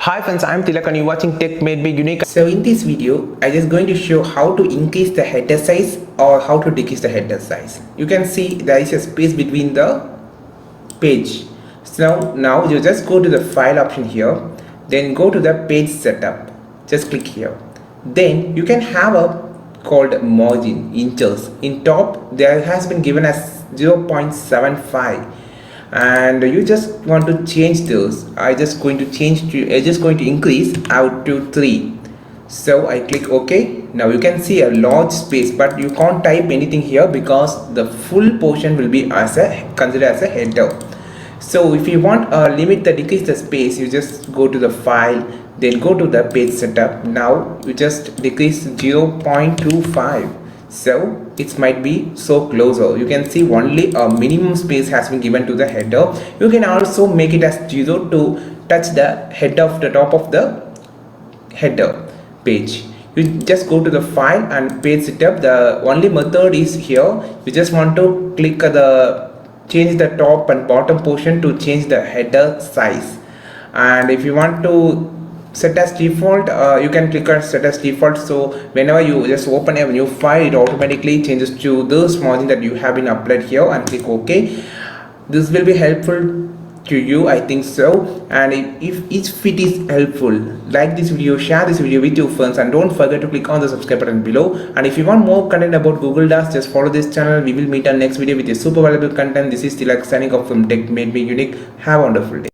Hi friends, I am Tilak and you are watching Tech Made Me Unique. So in this video, I just going to show how to increase the header size or how to decrease the header size. You can see there is a space between the page. So now you just go to the file option here, then go to the page setup. Just click here. Then you can have a called margin inches. In top there has been given as 0.75 and you just want to change those. I just going to increase out to 3. So I click OK. Now you can see a large space, but you can't type anything here because the full portion will be considered as a header. So if you want limit the decrease the space, you just go to the file, then go to the page setup. Now you just decrease 0.25. So it might be so closer. You can see only a minimum space has been given to the header. You can also make it as 0 to touch the head of the top of the header page. You just go to the file and page setup. The only method is here. You just want to click change the top and bottom portion to change the header size. And if you want to set as default, you can click on set as default. So whenever you just open a new file, it automatically changes to this margin that you have been applied here, and click OK. This will be helpful to you, I think so. And if each fit is helpful, like this video, share this video with your friends, and don't forget to click on the subscribe button below. And if you want more content about Google Docs, just follow this channel. We will meet on next video with a super valuable content. This is Tilak signing off from Tech Made Me Unique. Have a wonderful day.